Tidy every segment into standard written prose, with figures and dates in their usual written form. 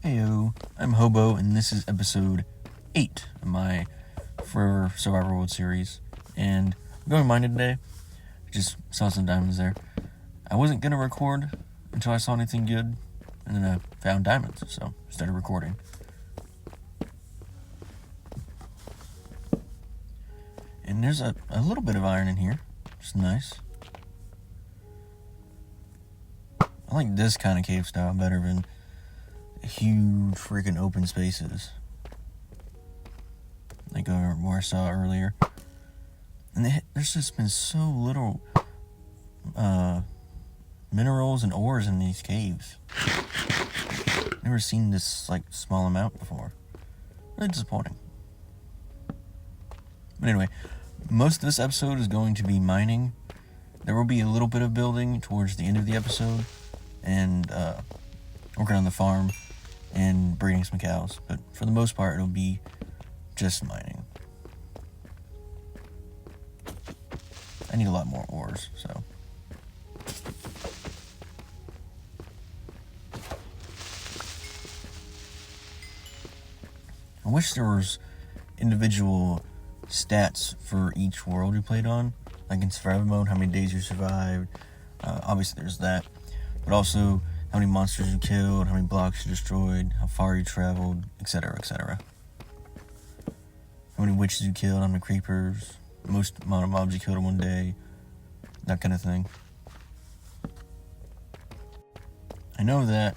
Heyo, I'm Hobo, and this is episode 8 of my Forever Survival World series. And I'm going mining today. Just saw some diamonds there. I wasn't going to record until I saw anything good, and then I found diamonds, so I started recording. And there's a little bit of iron in here, which is nice. I like this kind of cave style better than huge freaking open spaces like where I saw earlier. And there's just been so little minerals and ores in these caves. Never seen this small amount before. Really disappointing. But anyway, most of this episode is going to be mining. There will be a little bit of building towards the end of the episode, and working on the farm and breeding some cows. But for the most part, it'll be just mining. I need a lot more ores, so. I wish there was individual stats for each world you played on. Like in survival mode, how many days you survived. Obviously there's that. But also how many monsters you killed, how many blocks you destroyed, how far you traveled, etc., etc. How many witches you killed, how many creepers, most amount of mobs you killed in one day, that kind of thing. I know that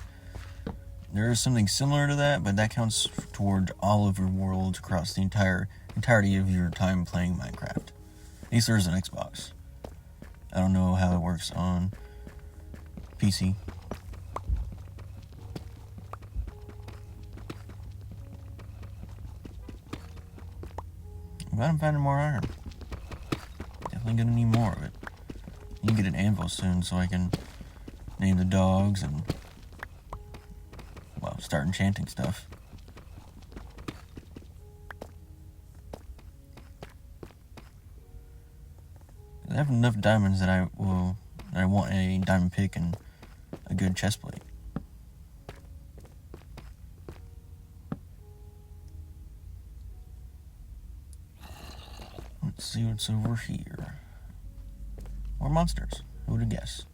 there is something similar to that, but that counts towards all of your worlds across the entirety of your time playing Minecraft. At least there is an Xbox. I don't know how it works on PC. But I'm finding more iron. Definitely gonna need more of it. Need to get an anvil soon so I can name the dogs and, well, start enchanting stuff. I have enough diamonds that I want a diamond pick and a good chest plate. Let's see what's over here. More monsters. Who would have guessed?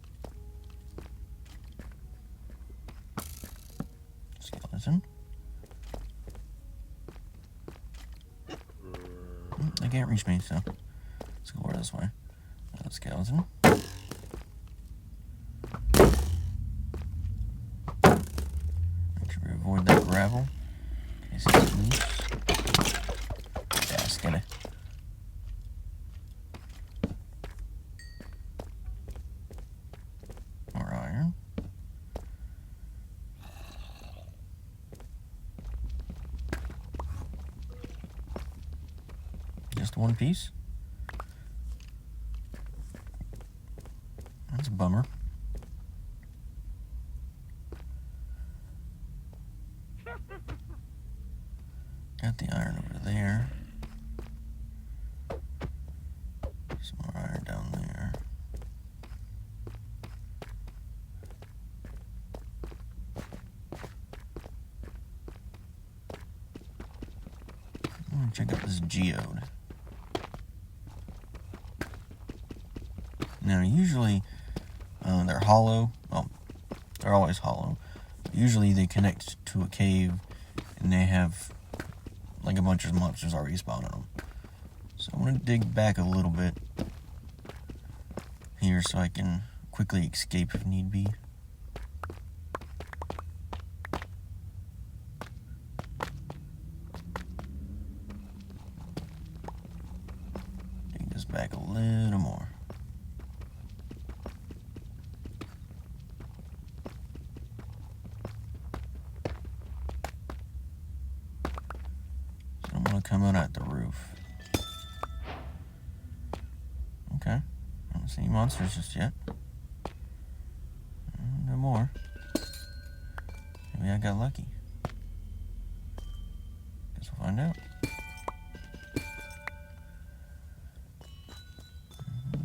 Skeleton. They can't reach me, so let's go over this way. Skeleton. Make sure we avoid that gravel in case it's loose. Yeah, skeleton. More iron. Just one piece. That's a bummer. Got the iron over there. Some more iron down there. I'm gonna check out this geode. Now, usually they're hollow. Well, they're always hollow. Usually they connect to a cave and they have like a bunch of monsters already spawned on them. So I'm going to dig back a little bit here so I can quickly escape if need be. Dig this back a little more. Come out at the roof. Okay. I don't see any monsters just yet. No more. Maybe I got lucky. Guess we'll find out.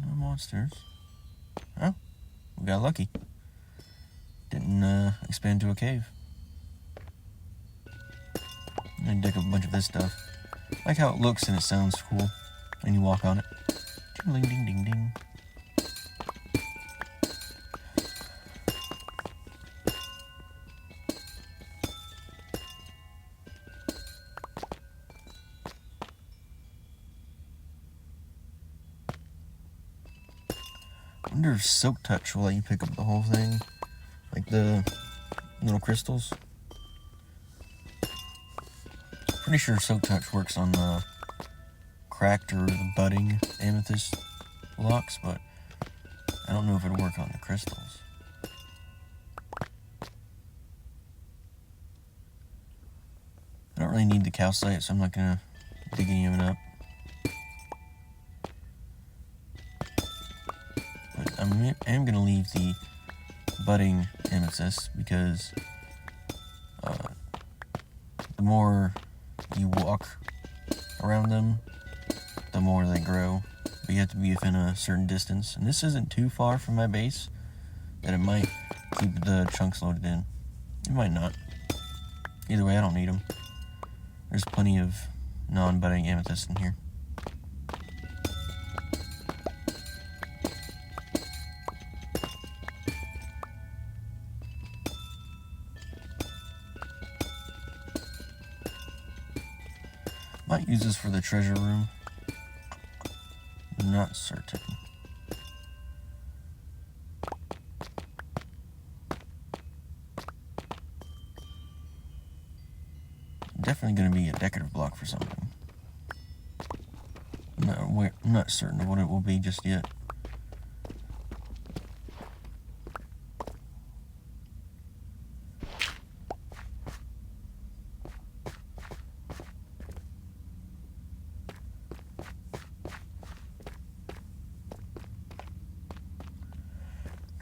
No monsters. Oh, we got lucky. Didn't expand to a cave. And dig up a bunch of this stuff. I like how it looks and it sounds cool. And you walk on it. Ding ding ding ding. I wonder if Silk Touch will let you pick up the whole thing. Like the little crystals. Pretty sure Silk Touch works on the cracked or the budding amethyst blocks, but I don't know if it'll work on the crystals. I don't really need the calcite, so I'm not going to dig any of it up. But I am going to leave the budding amethyst because the more you walk around them, the more they grow. But you have to be within a certain distance. And this isn't too far from my base that it might keep the chunks loaded in. It might not. Either way, I don't need them. There's plenty of non-budding amethyst in here. Might use this for the treasure room. Not certain. Definitely going to be a decorative block for something. I'm not certain of what it will be just yet.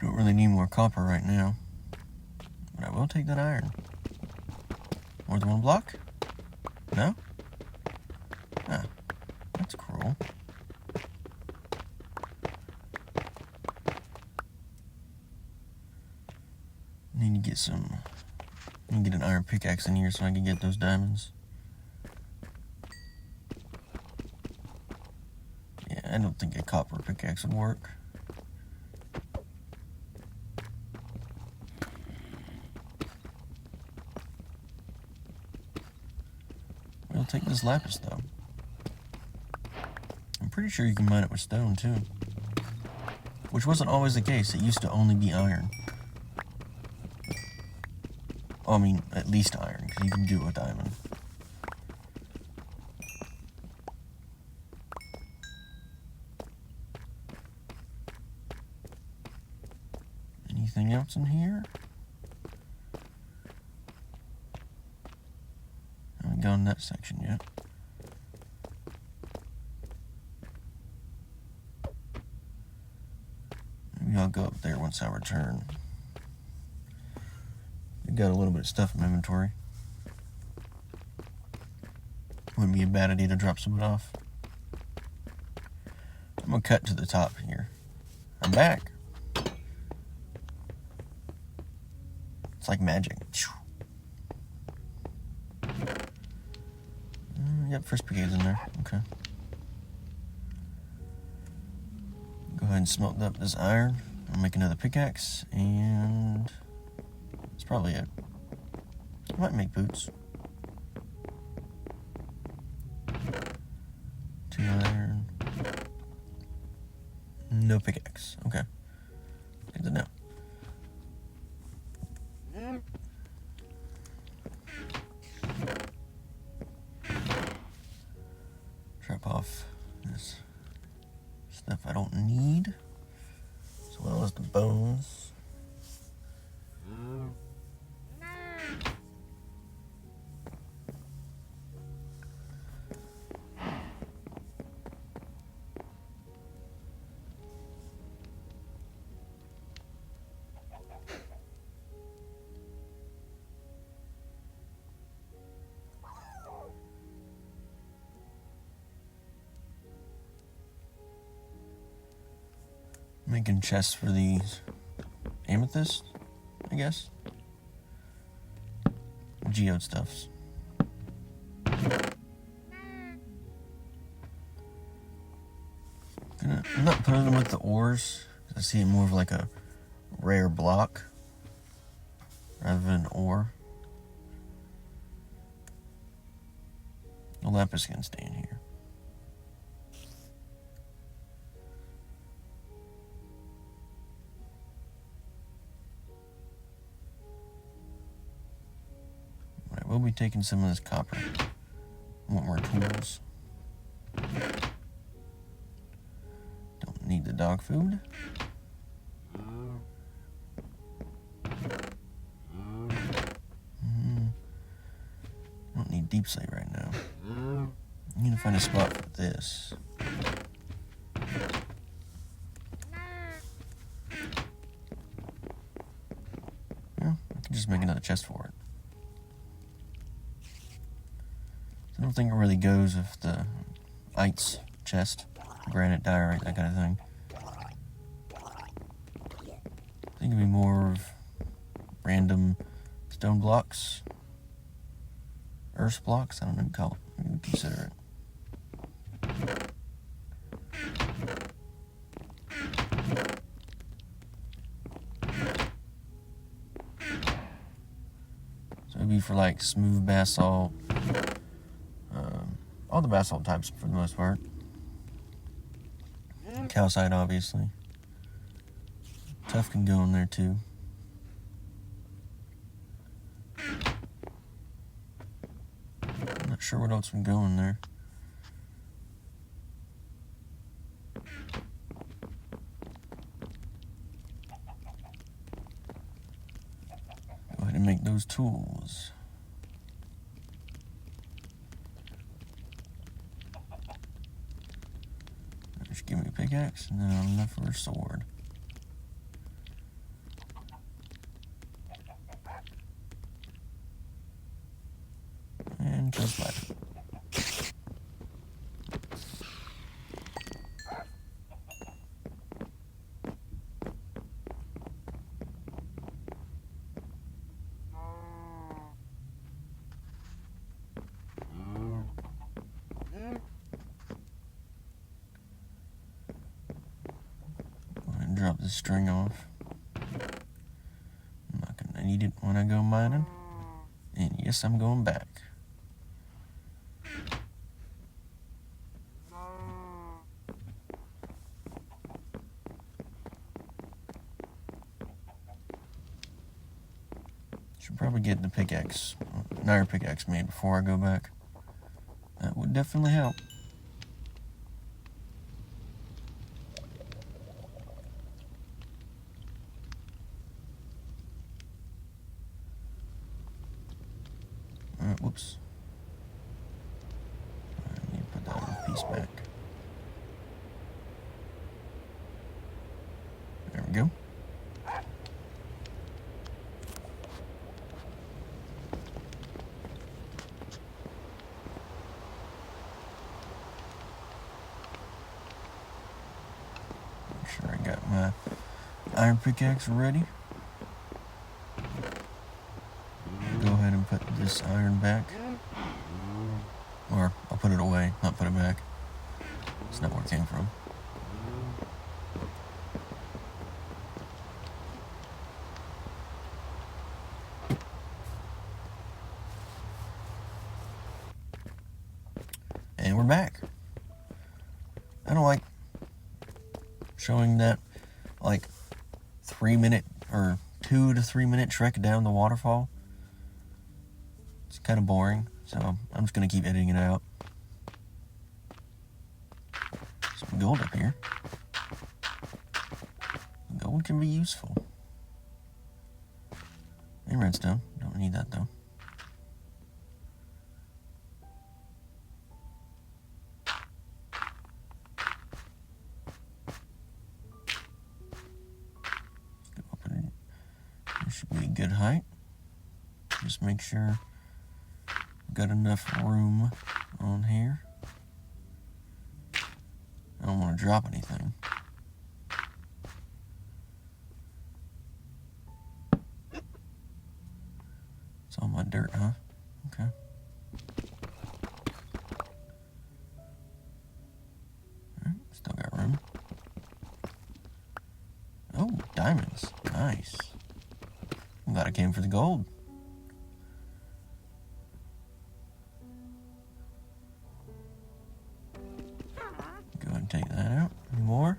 Don't really need more copper right now, but I will take that iron. More than one block? No? Ah, that's cruel. Need to get an iron pickaxe in here so I can get those diamonds. Yeah, I don't think a copper pickaxe would work. We'll take this lapis though. I'm pretty sure you can mine it with stone too. Which wasn't always the case. It used to only be iron. Oh, I mean, at least iron, because you can do it with diamond. Anything else in here? Haven't gone that section yet. Maybe I'll go up there once I return. I've got a little bit of stuff in my inventory. Wouldn't be a bad idea to drop some of it off. I'm gonna cut to the top here. I'm back. It's like magic. Yep, first brigade's in there. Okay. Go ahead and smelt up this iron. I'll make another pickaxe, and that's probably it. I might make boots. 2 iron. No pickaxe. Okay. Good to know. Drop off this stuff I don't need, as well as the bones. Making chests for these amethyst, I guess. Geode stuffs. I'm not putting them with the ores. I see it more of like a rare block rather than an ore. The lapis can stay in here. Alright, we'll be taking some of this copper. I want more tools. Don't need the dog food. Don't need deep slate right now. I need to find a spot for this. Yeah, I can just make another chest for it. I don't think it really goes with the ice chest, granite, diorite, that kind of thing. I think it'd be more of random stone blocks, earth blocks. I don't know what you call it. You consider it. So it'd be for like smooth basalt, all the basalt types for the most part. Calcite, obviously. Tough can go in there too. I'm not sure what else can go in there. Go ahead and make those tools. Just give me a pickaxe and then I'll have enough for a sword. And goes back. Drop this string off. I'm not gonna need it when I go mining. And yes, I'm going back. Should probably get the pickaxe, an iron pickaxe made before I go back. That would definitely help. Whoops. I need to put that other piece back. There we go. Make sure I got my iron pickaxe ready. Go ahead and put this iron back. Or I'll put it away, not put it back. It's not where it came from. And we're back. I don't like showing that like 3-minute or 2 to 3 minute trek down the waterfall. It's kind of boring, so I'm just going to keep editing it out. Some gold up here. Gold can be useful. And redstone. Don't need that though. Go up and there should be a good height. Just make sure got enough room on here. I don't want to drop anything. It's all my dirt, huh? Okay. Alright, still got room. Nice. I'm glad I came for the gold. Go ahead and take that out. Any more?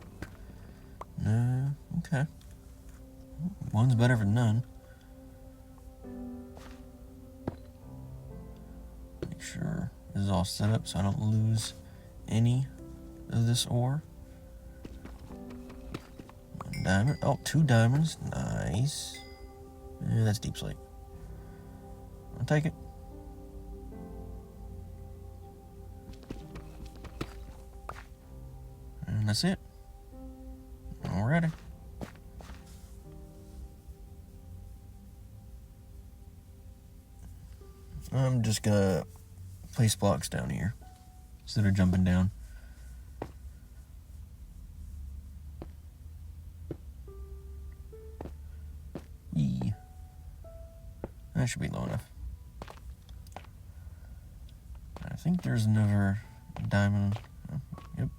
No. Okay. One's better than none. Make sure this is all set up so I don't lose any of this ore. One diamond. Oh, 2 diamonds. Nice. Yeah, that's deep slate. I'll take it. And that's it. Alrighty. I'm just gonna place blocks down here instead of jumping down. Yeah. That should be low enough. I think there's another diamond. Oh, yep.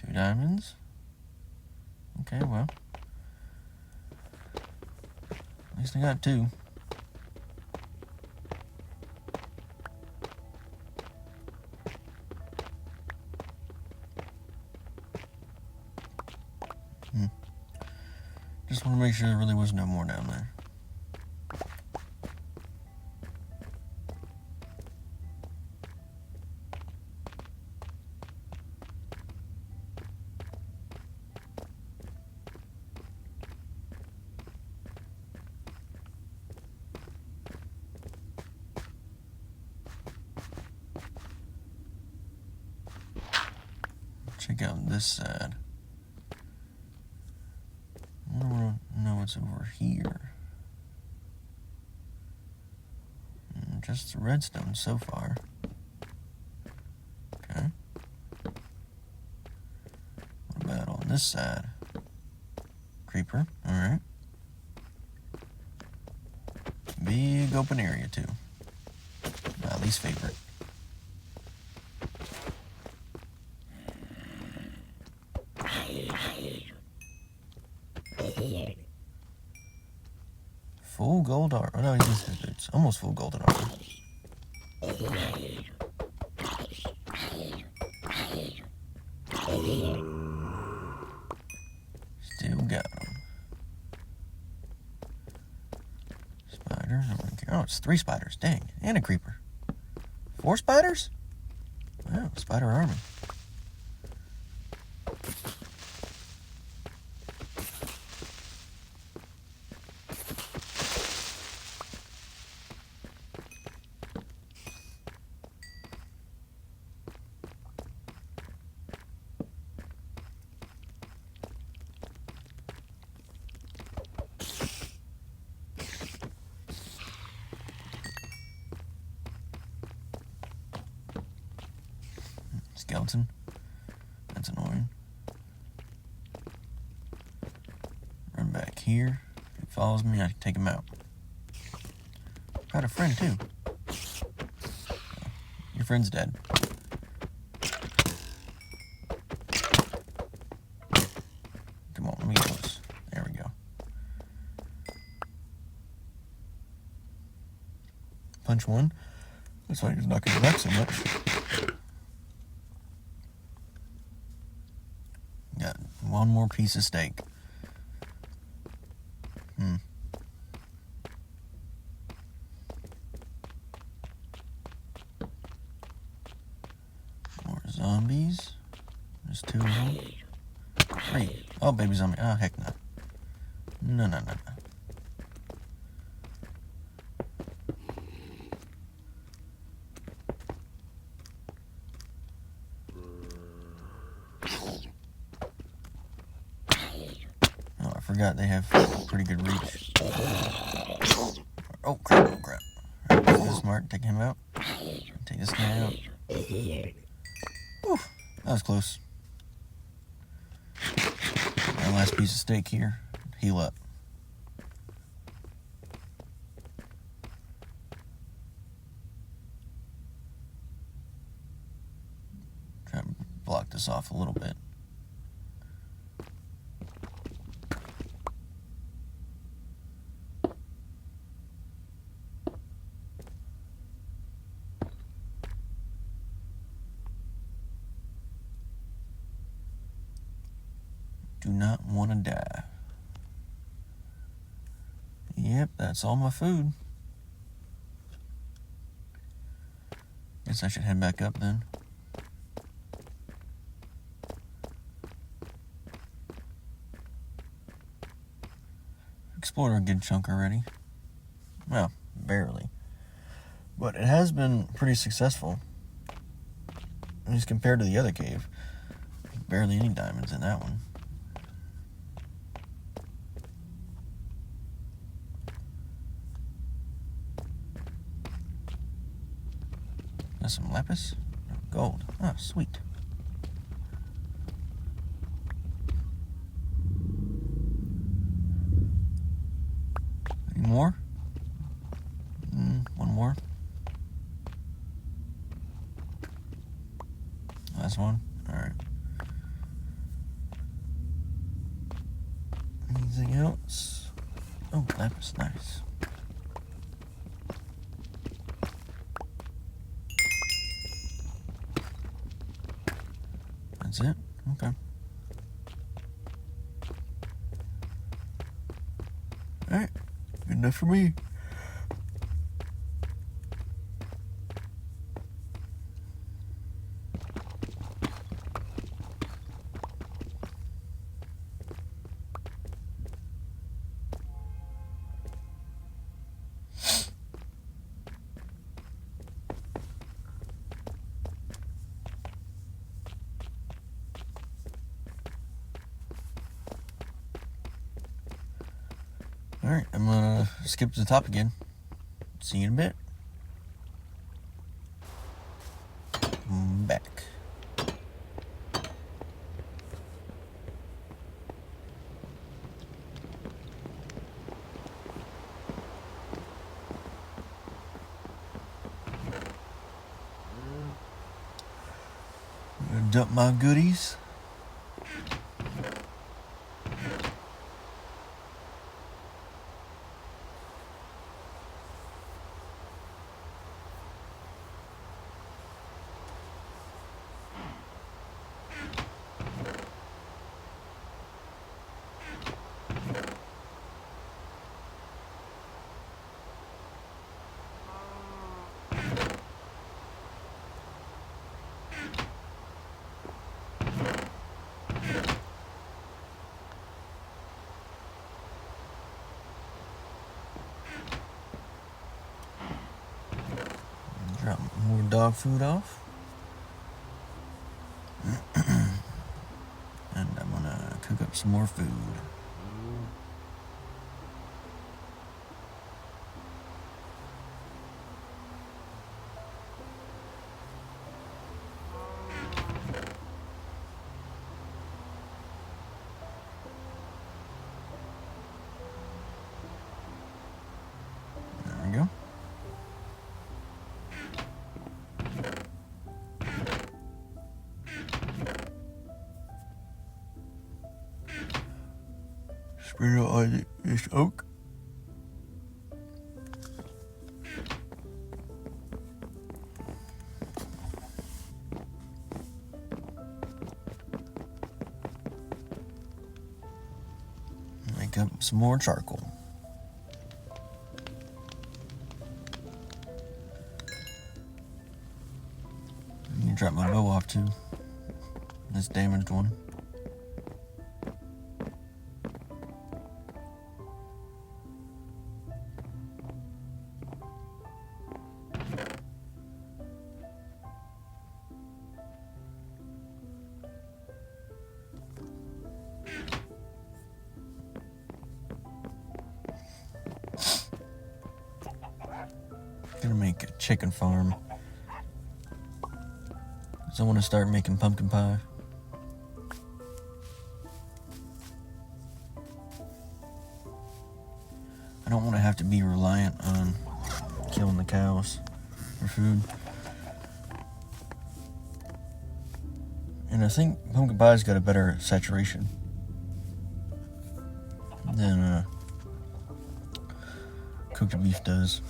Two diamonds. Okay, well. At least I got 2. Just want to make sure there really was no more down there. Check out this side. I want to know what's over here. Just the redstone so far. Okay. What about on this side? Creeper. Alright. Big open area too. My least favorite. Full gold armor. Oh no, he's in his boots. Almost full golden armor. Still got him. Spider. I don't care. Oh, it's 3 spiders. Dang. And a creeper. 4 spiders? Wow, spider army. Skeleton. That's annoying. Run back here. If he follows me, I can take him out. Got a friend too. Your friend's dead. Come on, let me get close. There we go. Punch 1. That's why he's not getting back so much. Got 1 more piece of steak. More zombies. There's 2 of them. 3. Oh, baby zombie. Oh, heck no. No, no, no, no. I forgot they have pretty good reach. Oh, crap, oh, crap. Alright, let's go smart. Take him out. Take this guy out. Whew, that was close. My last piece of steak here. Heal up. this off a little bit. Do not want to die. Yep, that's all my food. Guess I should head back up then. Explored a good chunk already. Well, barely. But it has been pretty successful. At least compared to the other cave. Barely any diamonds in that one. Got some lapis? Gold. Oh, sweet. Any more? One more. Last one? Alright. Anything else? Oh, lapis, nice. That's it? Okay. Alright. Good enough for me. Alright, I'm gonna skip to the top again. See you in a bit. Back. I'm gonna dump my goodies. Drop more dog food off. And I'm gonna cook up some more food. There we go. Spread it on this oak. Make up some more charcoal. I'm gonna drop my bow off too. This damaged one. Gonna make a chicken farm. So I want to start making pumpkin pie. I don't want to have to be reliant on killing the cows for food. And I think pumpkin pie's got a better saturation than cooked beef does.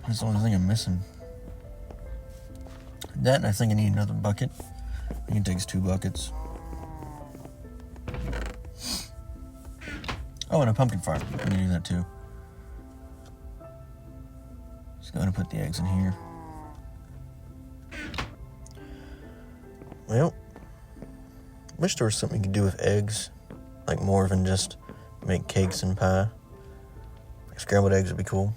That's the only thing I'm missing. That, and I think I need another bucket. I think it takes 2 buckets. Oh, and a pumpkin farm. I'm gonna do that too. Just going to put the eggs in here. Well, I wish there was something you could do with eggs, like more than just make cakes and pie. Like scrambled eggs would be cool.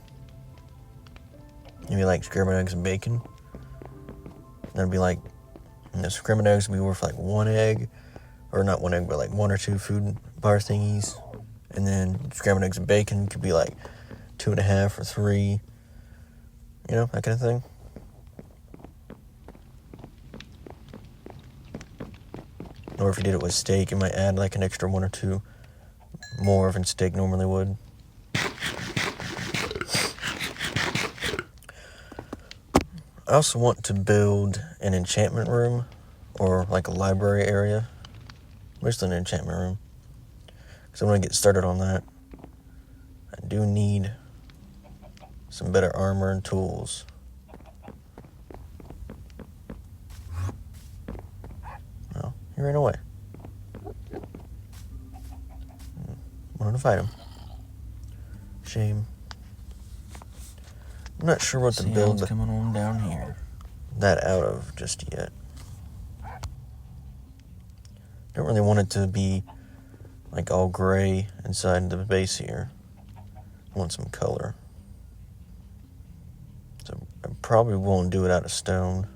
Maybe like scrambled eggs and bacon. That'd be like, scrambled eggs would be worth like 1 egg, or not 1 egg, but like 1 or 2 food bar thingies. And then scrambled eggs and bacon could be like 2.5 or 3, that kind of thing. Or if you did it with steak, you might add like an extra 1 or 2 more than steak normally would. I also want to build an enchantment room, or like a library area. Mostly an enchantment room, because I'm going to get started on that. I do need some better armor and tools. Well, he ran away. Wanted to fight him. Shame. I'm not sure what to build coming on down here. That out of just yet. Don't really want it to be like all gray inside the base here. I want some color. So I probably won't do it out of stone.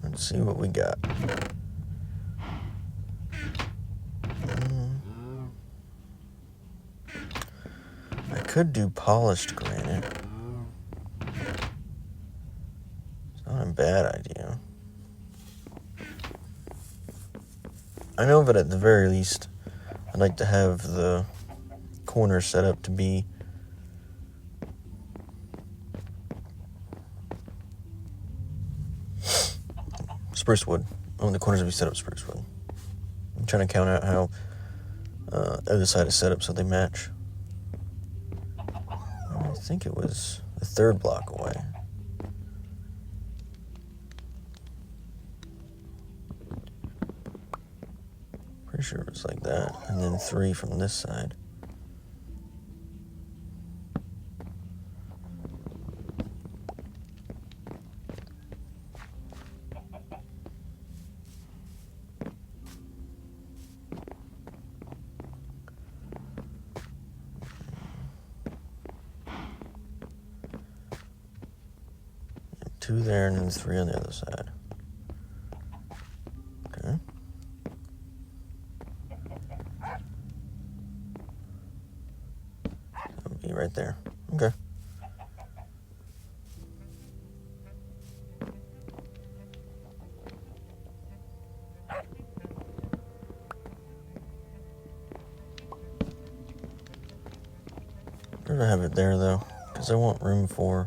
Let's see what we got. I could do polished granite. It's not a bad idea. I know that at the very least, I'd like to have the corner set up to be spruce wood. I want the corners to be set up spruce wood. I'm trying to count out how the other side is set up so they match. I think it was the 3rd block away. Pretty sure it was like that. And then 3 from this side. Two there and then 3 on the other side. Okay. That'll be right there. Okay. I'm gonna have it there though, because I want room to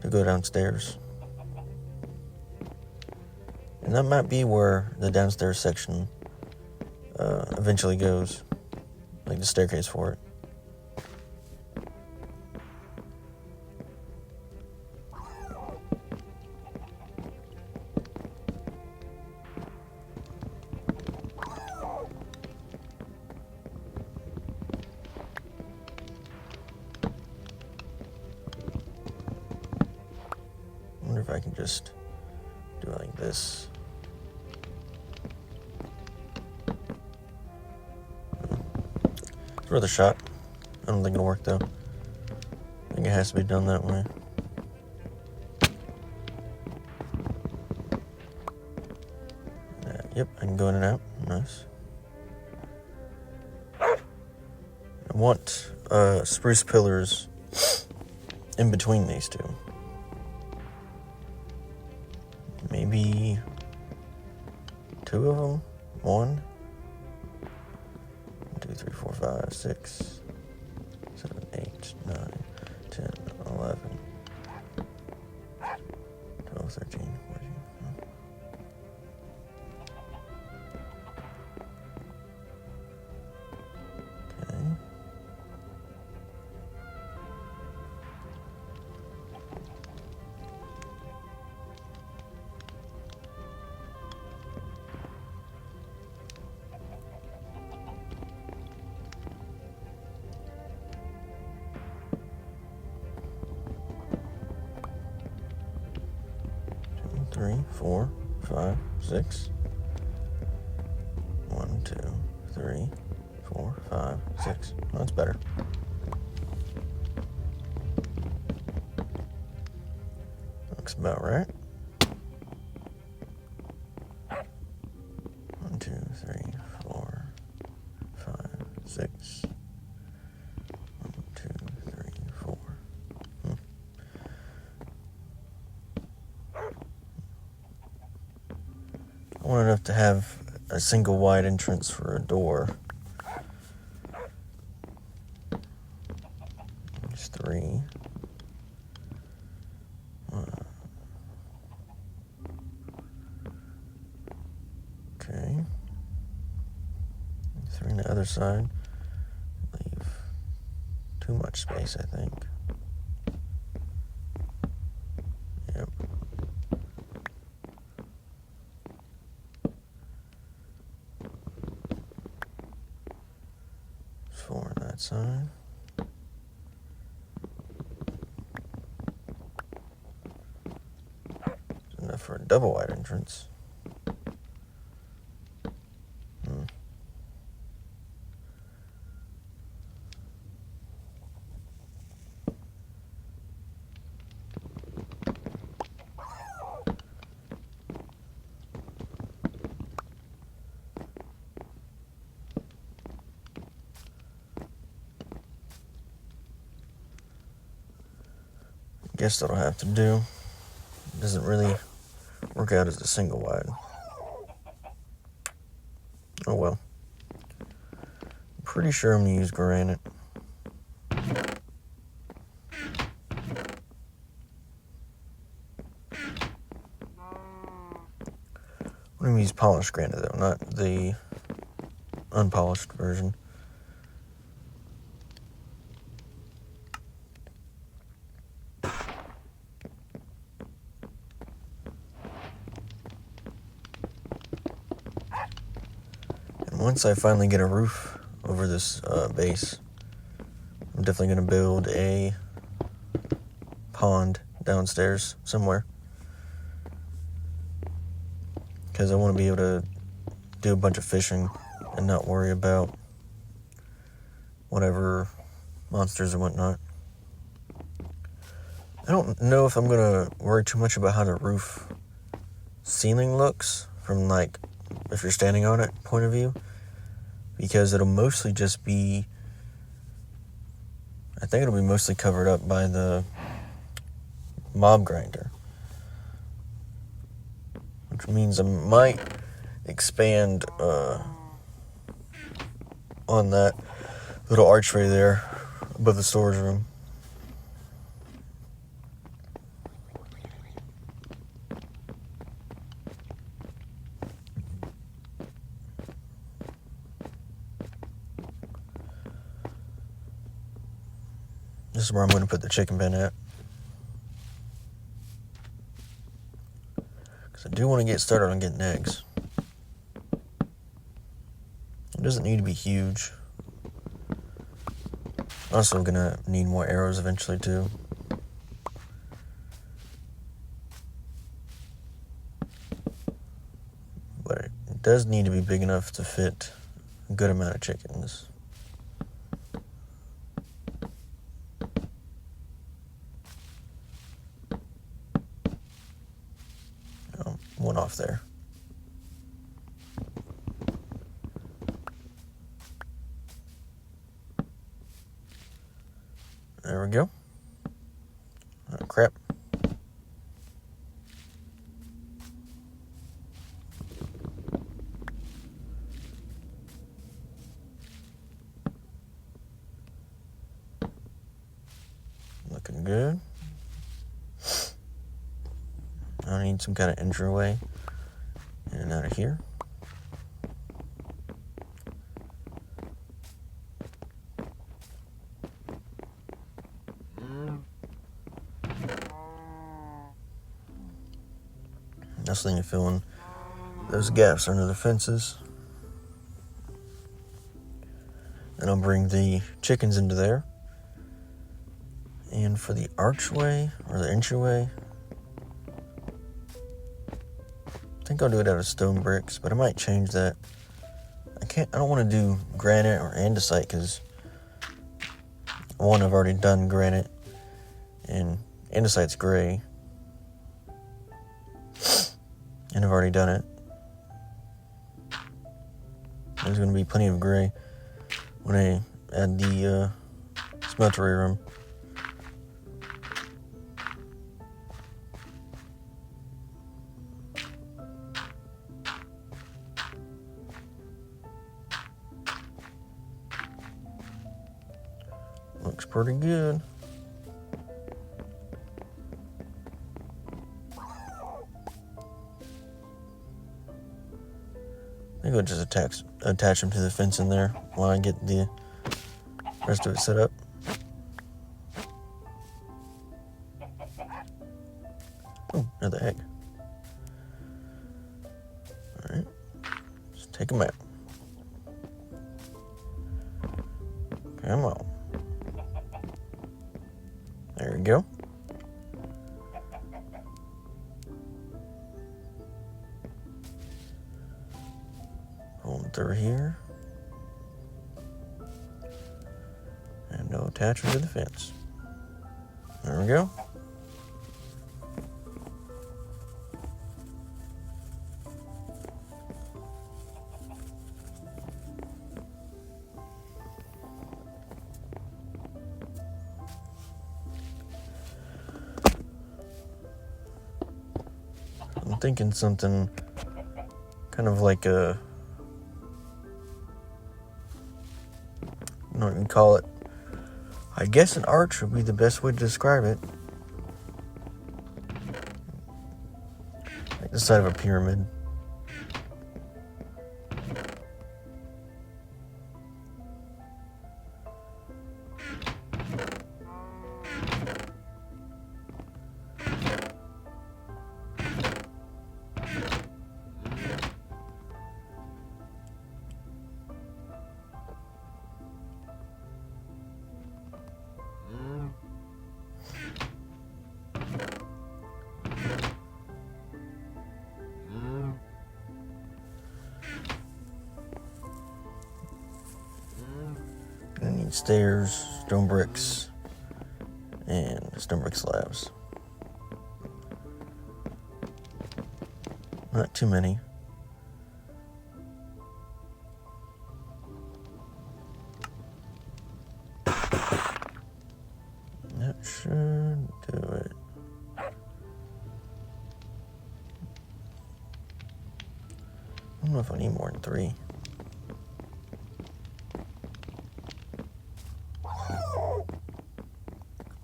go downstairs. And that might be where the downstairs section eventually goes, like the staircase for it. I wonder if I can just do it like this. It's worth a shot. I don't think it'll work though. I think it has to be done that way. Yep, I can go in and out. Nice. I want spruce pillars in between these two. two of them. 1, 2, 3, 4, 5, 6, 7, 8, 9, 10, 11, 12, 13, 14. Okay. Three, 4, 5, 6. 1, 2, 3, 4, 5, 6. Well, that's better. Looks about right. 1, 2, 3, 4, 5, 6. 1, 2, 3, 4. I want enough to have a single wide entrance for a door. There's 3. Okay. 3 on the other side. Leave too much space, I think. Yep. 4 on that side. Enough for a double wide entrance. Guess that'll have to do. It doesn't really work out as a single wide. Oh well. I'm pretty sure I'm going to use granite. I'm going to use polished granite though, not the unpolished version. Once I finally get a roof over this base, I'm definitely going to build a pond downstairs somewhere. Because I want to be able to do a bunch of fishing and not worry about whatever monsters or whatnot. I don't know if I'm going to worry too much about how the roof ceiling looks from, like, if you're standing on it point of view. Because it'll mostly just be, I think it'll be mostly covered up by the mob grinder. Which means I might expand on that little archway there above the storage room. This is where I'm going to put the chicken pen at. Because I do want to get started on getting eggs. It doesn't need to be huge. Also going to need more arrows eventually too. But it does need to be big enough to fit a good amount of chickens. One off there. There we go. Oh, crap. good. I need some kind of entryway in and out of here. Next thing, you fill in those gaps under the fences. And I'll bring the chickens into there. And for the archway, or the entryway, I think I'll do it out of stone bricks, but I might change that. I don't want to do granite or andesite, because one, I've already done granite, and andesite's gray. And I've already done it. There's going to be plenty of gray when I add the smeltery room. Looks pretty good. I think I'll just attach them to the fence in there while I get the rest of it set up. Oh, another egg. Alright, just take them out. Come on. There we go. Hold through here. And no attachment to the fence. There we go. I'm thinking something kind of like a, I don't know what you call it. I guess an arch would be the best way to describe it. Like the side of a pyramid. I need stairs, stone bricks, and stone brick slabs. Not too many. That should do it. I don't know if I need more than 3.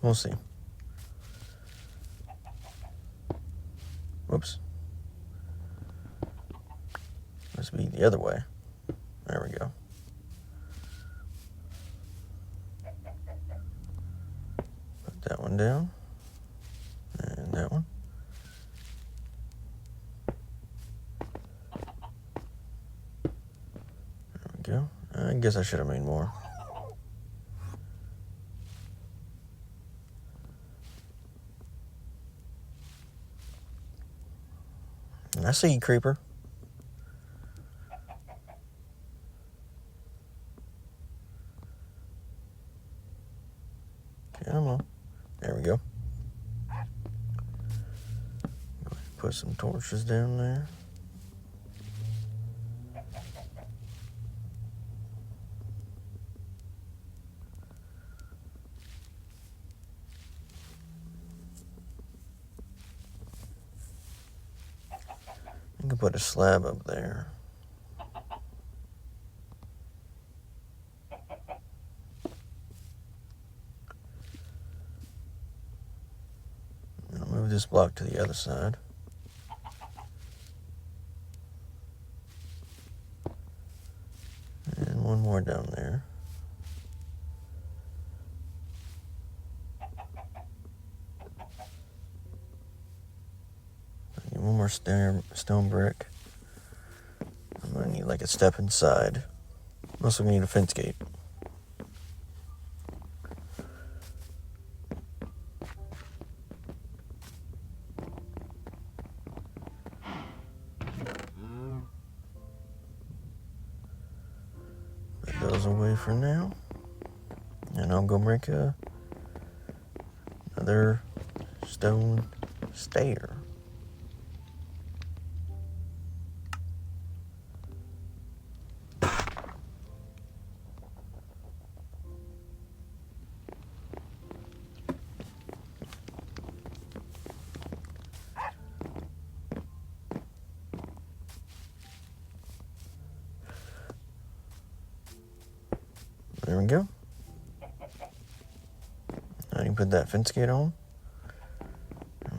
We'll see. Whoops. Must be the other way. There we go. Put that one down. And that one. There we go. I guess I should have made more. I see you, creeper. Come on. There we go. Put some torches down there. You can put a slab up there. this block to the other side. And one more down there. I need one more stone brick. I'm going to need like a step inside. I'm also going to need a fence gate. That goes away for now. And I'll go make another stone stair. There we go. Now you put that fence gate on.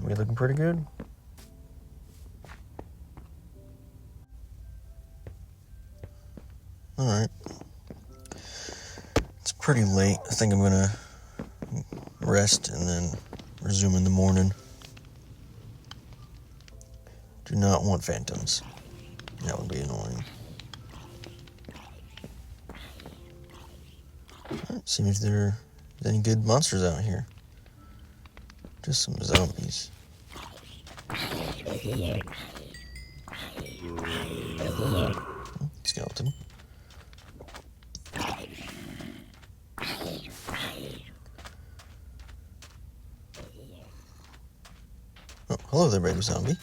We're looking pretty good. Alright. It's pretty late. I think I'm gonna rest and then resume in the morning. Do not want phantoms. That would be annoying. Seems there are any good monsters out here. Just some zombies. Skeleton. Oh, hello there, baby zombie.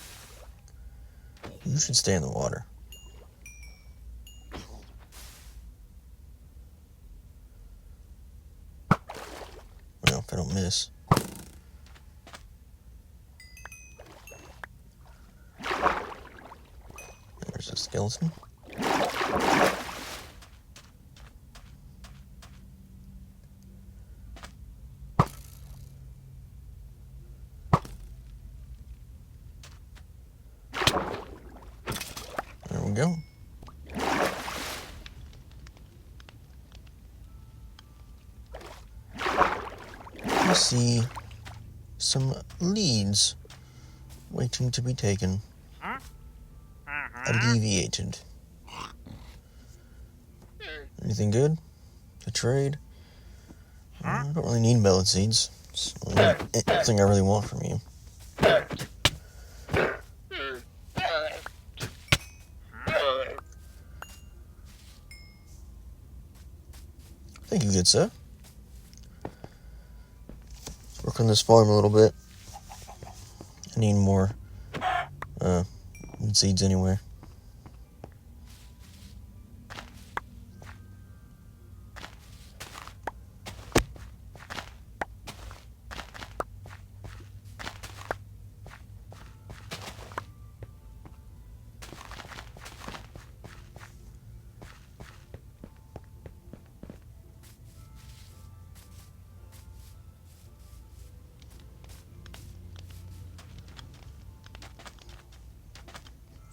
You should stay in the water. Well, if I don't miss. There's a skeleton. There we go. I see some leads waiting to be taken. Alleviated. Anything good to trade? I don't really need melon seeds. It's the only thing I really want from you. Thank you, good sir. Let's work on this farm a little bit. I need more seeds anyway.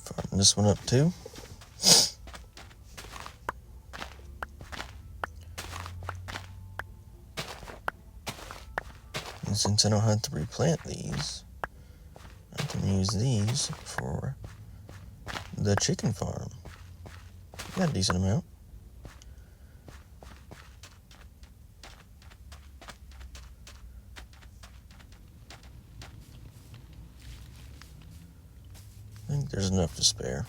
Farm this one up too. And since I don't have to replant these, I can use these for the chicken farm. Got a decent amount. I think there's enough to spare.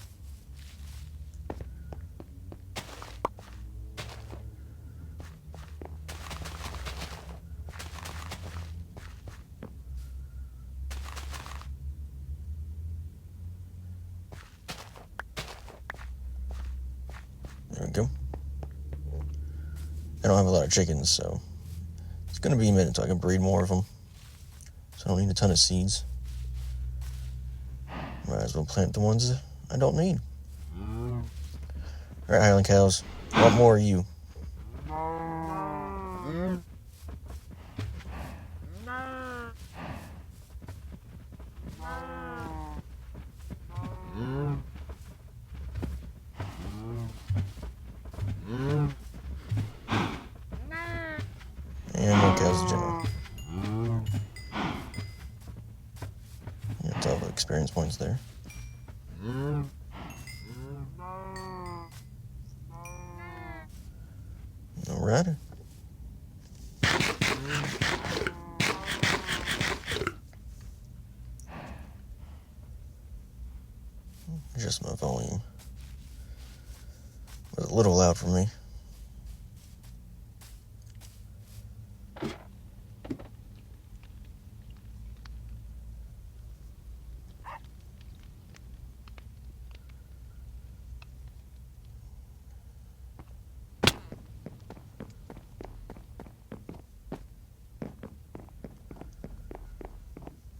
There we go. I don't have a lot of chickens, so it's going to be a minute until I can breed more of them. So I don't need a ton of seeds. Might as well plant the ones I don't need. Alright, Highland cows. I want more of you. Okay, how's the general? Yeah, 12 experience points there. Alrighty. Adjust my volume. It was a little loud for me.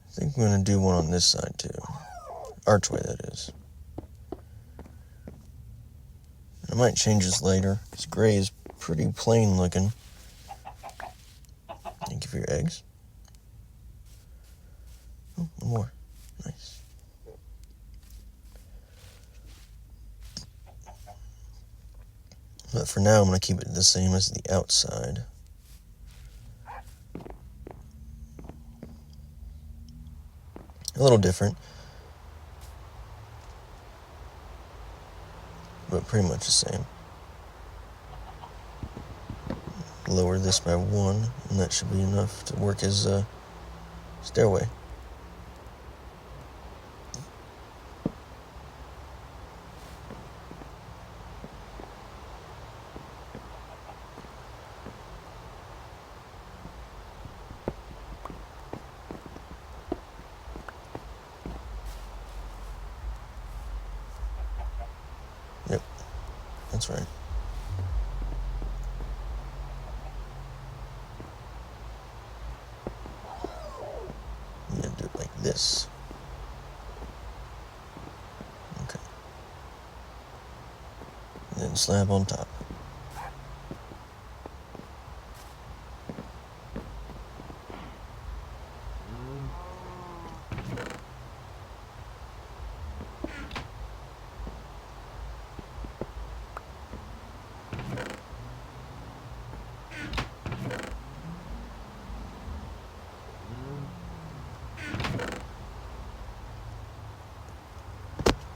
I think I'm going to do one on this side too. Archway, that is. I might change this later. This gray is pretty plain looking. Thank you for your eggs. Oh, one more. Nice. But for now, I'm going to keep it the same as the outside. A little different, but pretty much the same. Lower this by 1, and that should be enough to work as a stairway. Yep, that's right. I'm going to do it like this. Okay. And then slab on top.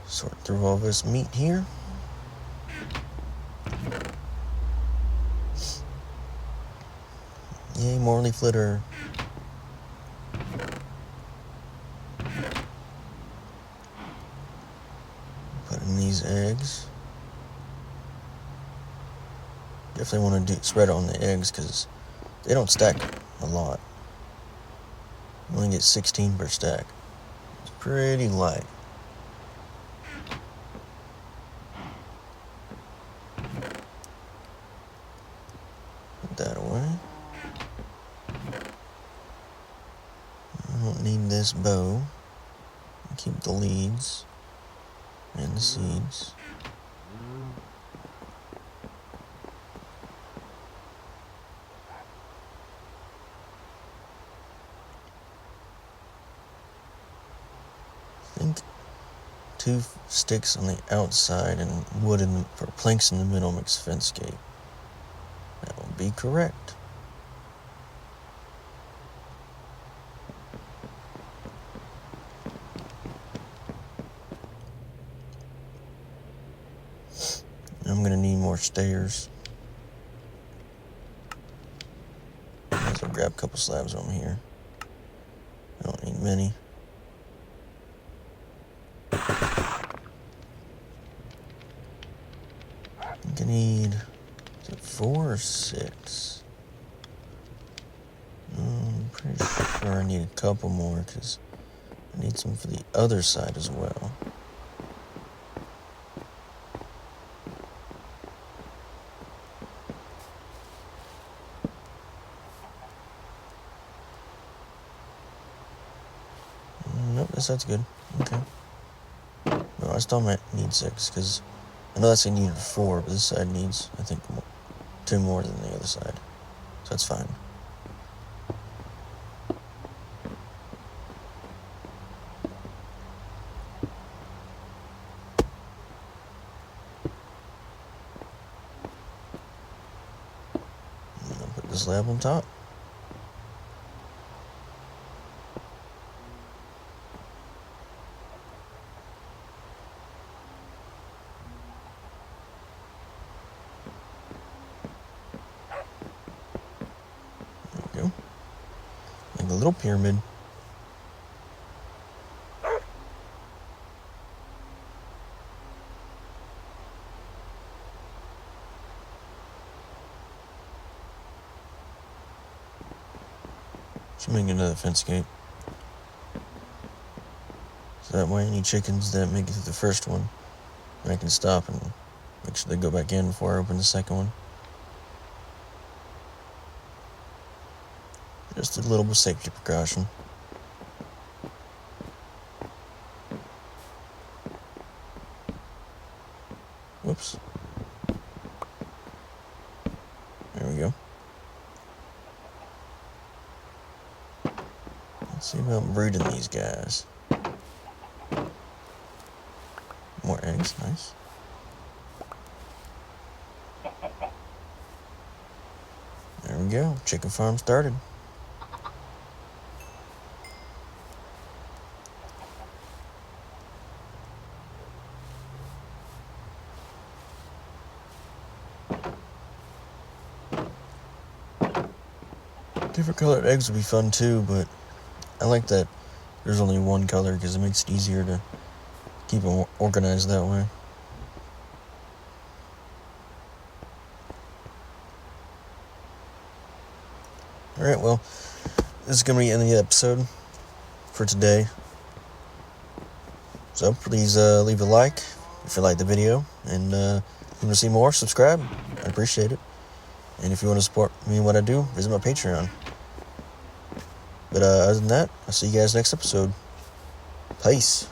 Sort through all this meat here. Yay, more leaf litter. Put in these eggs. Definitely want to spread it on the eggs because they don't stack a lot. You only get 16 per stack. It's pretty light. Put that away. I don't need this bow. Keep the leads and the seeds. I think 2 sticks on the outside and wood or planks in the middle makes fence gate. That will be correct. I'm going to need more stairs. So grab a couple slabs on here. I don't need many. I think I need, is it 4 or 6? I'm pretty sure I need a couple more because I need some for the other side as well. Nope, this side's good. Okay. No, I still might need 6 because I know that side needed 4, but this side needs, I think, 2 more than the other side. So that's fine. And I'll put this slab on top. little pyramid. Should make another fence gate. So that way any chickens that make it through the first one, I can stop and make sure they go back in before I open the second one. Just a little bit of safety precaution. Whoops. There we go. Let's see about breeding these guys. More eggs, nice. There we go, chicken farm started. Different colored eggs would be fun too, but I like that there's only one color because it makes it easier to keep them organized that way. Alright, well, this is going to be the end of the episode for today. So please leave a like if you like the video, and if you want to see more, subscribe. I appreciate it. And if you want to support me in what I do, visit my Patreon. But other than that, I'll see you guys next episode. Peace.